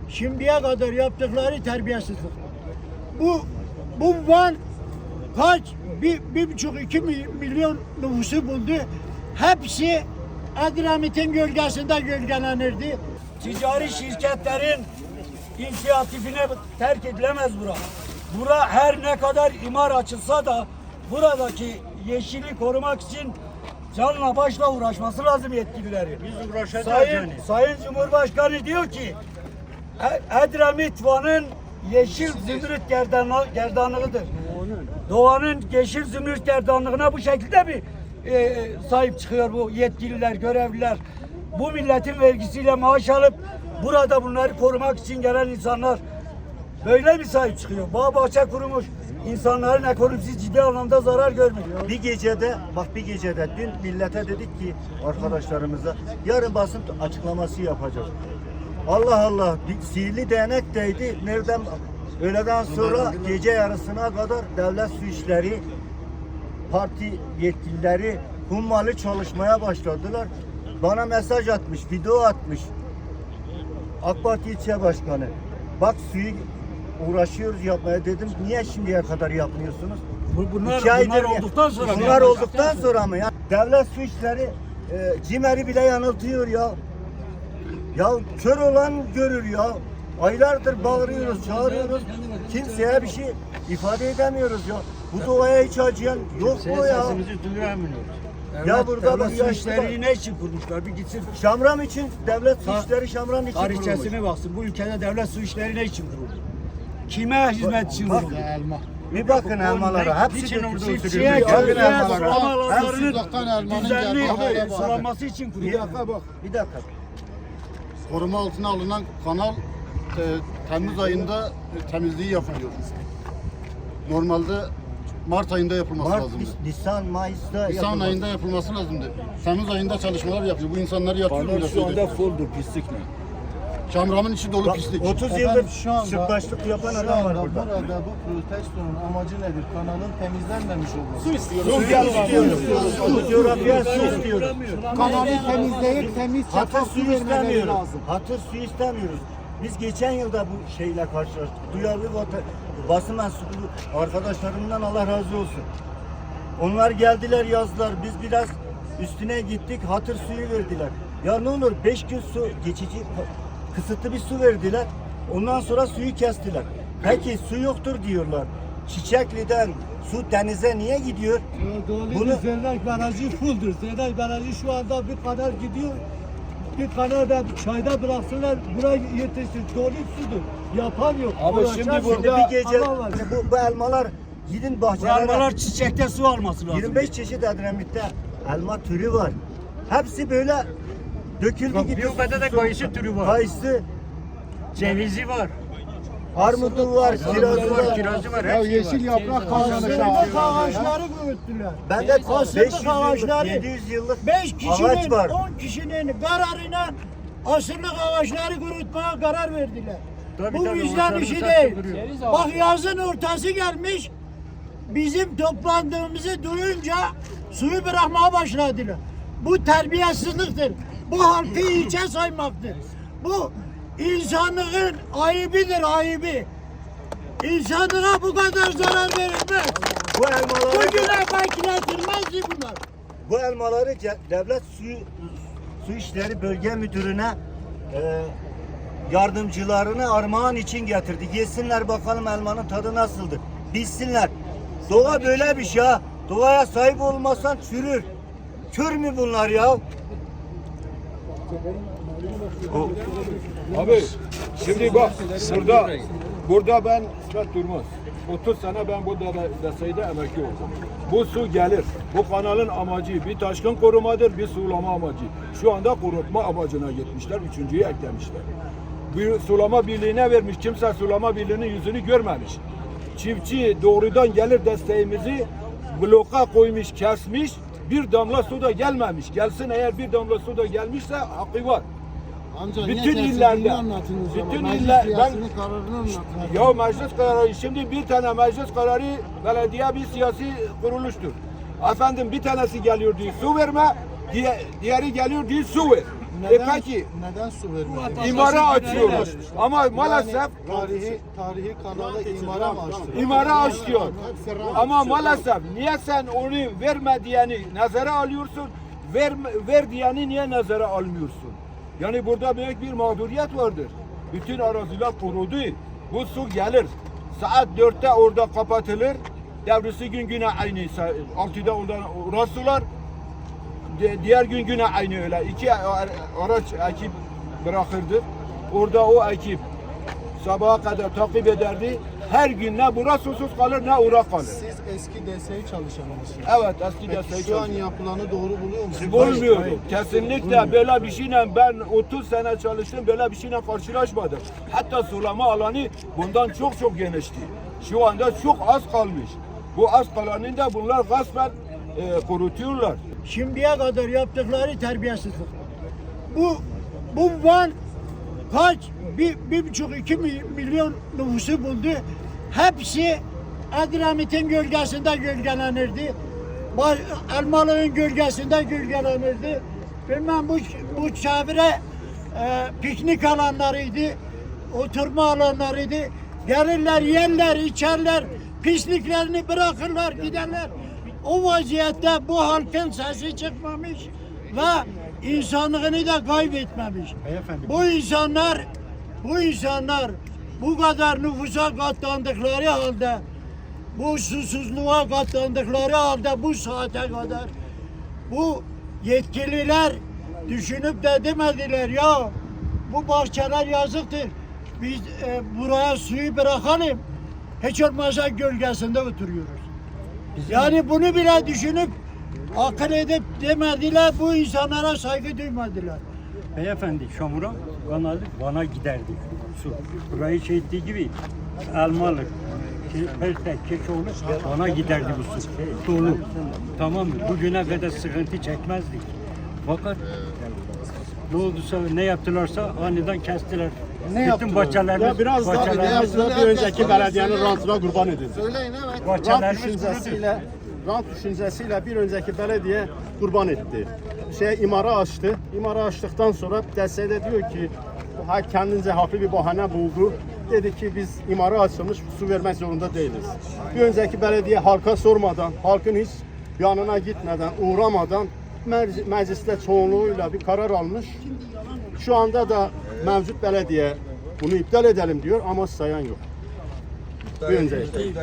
şimdiye kadar yaptıkları terbiyesizlik. Bu Van kaç? 1,5-2 milyon nüfusu buldu. Hepsi Edremit'in gölgesinde gölgelenirdi. Ticari şirketlerin inisiyatifine terk edilemez bura. Bura her ne kadar imar açılsa da buradaki yeşili korumak için canla başla uğraşması lazım yetkilileri. Biz uğraşacağız. Sayın Cumhurbaşkanı diyor ki Edremit Van'ın yeşil zümrüt gerdanlığıdır. Doğanın yeşil zümrüt gerdanlığına bu şekilde mi sahip çıkıyor bu yetkililer, görevliler? Bu milletin vergisiyle maaş alıp burada bunları korumak için gelen insanlar böyle mi sahip çıkıyor? Bağ bahçe kurumuş. İnsanların ekonomisi ciddi anlamda zarar görmüyor. Bir gecede dün millete dedik ki arkadaşlarımıza yarın basın açıklaması yapacağız. Allah Allah, bir sihirli değnek değdi. Nereden? Öğleden sonra gece yarısına kadar devlet su işleri, parti yetkilileri hummalı çalışmaya başladılar. Bana mesaj atmış, video atmış. AK Parti ilçe başkanı. Bak suyu uğraşıyoruz yapmaya dedim. Niye şimdiye kadar yapmıyorsunuz? Bunlar olduktan sonra Bunlar olduktan sonra mı ya? Devlet su işleri CİMER'i bile yanıltıyor ya. Ya kör olan görür ya. Aylardır bağırıyoruz, çağırıyoruz. Kimseye bir şey ifade edemiyoruz ya. Bu doğaya hiç acıyan yok mu ya? Sesimizi duyuramıyoruz. Ya burada devlet bir su yaşlı işlerini ne için kurmuşlar? Bir gitsin. Şamram için, devlet su işleri Şamram için kurulmuş. Tarihçesine baksın. Bu ülkede devlet su işleri ne için kuruldu? Kime hizmet için Bak, kuruldu? bir bakın elmalara. Hepsi Niçin orada dökülmüş. oturuyor? Şeye Bakın köprüye elmalara. sulamalarının düzenli sulanması için kuruldu. Bir dakika. Koruma altına alınan kanal Temmuz ayında temizliği yapılıyor. Normalde Mart ayında yapılması Mart, lazımdı. Nisan, Mayıs'ta Nisan yapılması. ayında yapılması lazımdı. Temmuz ayında çalışmalar yapıyor. Bu insanları yatıyor burada. Şu anda fulldur pislikle. Şamramın içi dolu pislik. 30 yıldır sırtlaşlık yapan adam var burada. Burada bu protestonun amacı nedir? Kanalın temizlenmemiş olması. Su istiyoruz. Bu coğrafya su istiyoruz. Kanalı temizleyip temiz Hatır çakal suyu su vermeleri istemiyoruz. lazım. Hatır suyu istemiyoruz. Biz geçen yılda bu şeyle karşılaştık. Duyarlı basın mensubu arkadaşlarımdan Allah razı olsun. Onlar geldiler yazdılar. Biz biraz üstüne gittik. Hatır suyu verdiler. Ya ne olur 5 gün su geçici kısıtlı bir su verdiler. Ondan sonra suyu kestiler. Peki su yoktur diyorlar. Çiçekli'den su denize niye gidiyor? Bunu Zerrak Barajı fulldur. Zerrak Barajı şu anda bir kadar gidiyor. Bir kadar da çayda bıraksınlar. Buraya yetişsin. Dolu sudur. Yapan yok. Abi Uğraşan şimdi yok. burada bir gece Allah var. bu elmalar gidin Bu bahçelere. elmalar çiçekte su alması lazım. 25 çeşit Edremit'te elma türü var. Hepsi böyle döküldü gitti. Biyobede de kayısı türü var. Kayısı, Cevizi var. armudu var, kirazı var. Kirazı var. Ya hepsi yeşil var. yaprak kalmamış. Asırlık ağaçları kuruttular. Ben de Asırlık 500 ağaçları. yıllık, 700 yıllık 5 ağaç kişinin, var. 10 kişinin kararıyla asırlık ağaçları kurutmaya karar verdiler. Tabii, Bu tabii, vicdan ağaçları işi saçma değil. duruyor. Bak yazın ortası gelmiş. Bizim toplandığımızı duyunca suyu bırakmaya başladılar. Bu terbiyesizliktir. Bu halkı ilçe saymaktır. Bu insanlığın ayıbidir, ayıbi. İnsanlığa bu kadar zarar verilmez. Bu elmaları, Bugüne bekletilmezdi bunlar. bu elmaları devlet su işleri bölge müdürüne yardımcılarını armağan için getirdi. Yesinler bakalım elmanın tadı nasıldır. Bilsinler. Doğa böyle bir şey ha. Doğaya sahip olmasan çürür. Kör mü bunlar ya? Abi şimdi bak burada ben İsmet Durmaz. 30 sene ben bu deseyde emekli oldum. Bu su gelir. Bu kanalın amacı bir taşkın korumadır, bir sulama amacı. Şu anda kurutma amacına gitmişler. Üçüncüyü eklemişler. Bir sulama birliğine vermiş. Kimse sulama birliğinin yüzünü görmemiş. Çiftçi doğrudan gelir desteğimizi bloka koymuş, kesmiş. Bir damla su da gelmemiş. Gelsin eğer bir damla su da gelmişse hakkı var. Amca Bütün illerde, bütün iller, ben kararını anlatın. ya meclis kararı, şimdi bir tane meclis kararı belediye bir siyasi kuruluştur. Efendim bir tanesi geliyor diyor su verme, diğeri geliyor diyor su ver. Peki Neden su vermedi? imara açıyorlar. Ama maalesef Tarihi kanalı imara mı açtı? imara açıyor. Ama maalesef niye sen onu verme diyeni nazara alıyorsun? Ver diyeni niye nazara almıyorsun? Yani burada büyük bir mağduriyet vardır. Bütün araziler kurudu. Bu su gelir. Saat 4'te orada kapatılır. Devrisi gün güne aynı. 6'da oradan uğraşırlar. Diğer gün güne aynı öyle. İki araç ekip bırakırdı. Orada o ekip sabaha kadar takip ederdi. Her gün ne burası susuz kalır ne uğrak kalır. Siz eski DSİ çalışanısınız. Evet eski de Peki şu an yapılanı doğru buluyor musunuz? bulmuyorum. Kesinlikle böyle bir şeyle ben 30 sene çalıştım, böyle bir şeyle karşılaşmadım. Hatta sulama alanı bundan çok genişti. Şu anda çok az kalmış. Bu az kalanını da bunlar gaspen kurutuyorlar. Şimdiye kadar yaptıkları terbiyesizlik. Bu Van kaç? 1,5-2 milyon nüfusu buldu. Hepsi Edremit'in gölgesinde gölgelenirdi. Elmalı'nın gölgesinde gölgelenirdi. Bilmem bu çevre piknik alanlarıydı. Oturma alanlarıydı. Gelirler, yerler, içerler, pisliklerini bırakırlar, giderler. O vaziyette bu halkın sesi çıkmamış ve insanlığını da kaybetmemiş. Bu insanlar bu kadar nüfusa katlandıkları halde, bu susuzluğa katlandıkları halde bu saate kadar bu yetkililer düşünüp de demediler ya bu bahçeler yazıktır. Biz buraya suyu bırakalım. Hiç olmazsa gölgesinde oturuyoruz. Yani bunu bile düşünüp akıl edip demediler, bu insanlara saygı duymadılar. Beyefendi Şamura kanalı Van'a giderdi su. Burayı şey ettiği gibi Elmalı, Pertek, Keşoğlu Van'a giderdi bu su. Dolu. Tamam mı? Bugüne kadar sıkıntı çekmezdik. Fakat ne olduysa ne yaptılarsa aniden kestiler. Bütün bahçelerimiz, Ya biraz daha bir önceki belediyenin rantına kurban edildi. Söyleyin evet. Rant bahçelerimiz düşüncesiyle bir önceki belediye kurban etti. İmara açtı. İmara açtıktan sonra DSİ'de diyor ki kendince haklı bir bahane buldu. Dedi ki biz imara açılmış su vermek zorunda değiliz. Bir önceki belediye halka sormadan, halkın hiç yanına gitmeden, uğramadan mecliste çoğunluğuyla bir karar almış. Şu anda da mevcut belediye bunu iptal edelim diyor ama sayan yok. Bir önceki.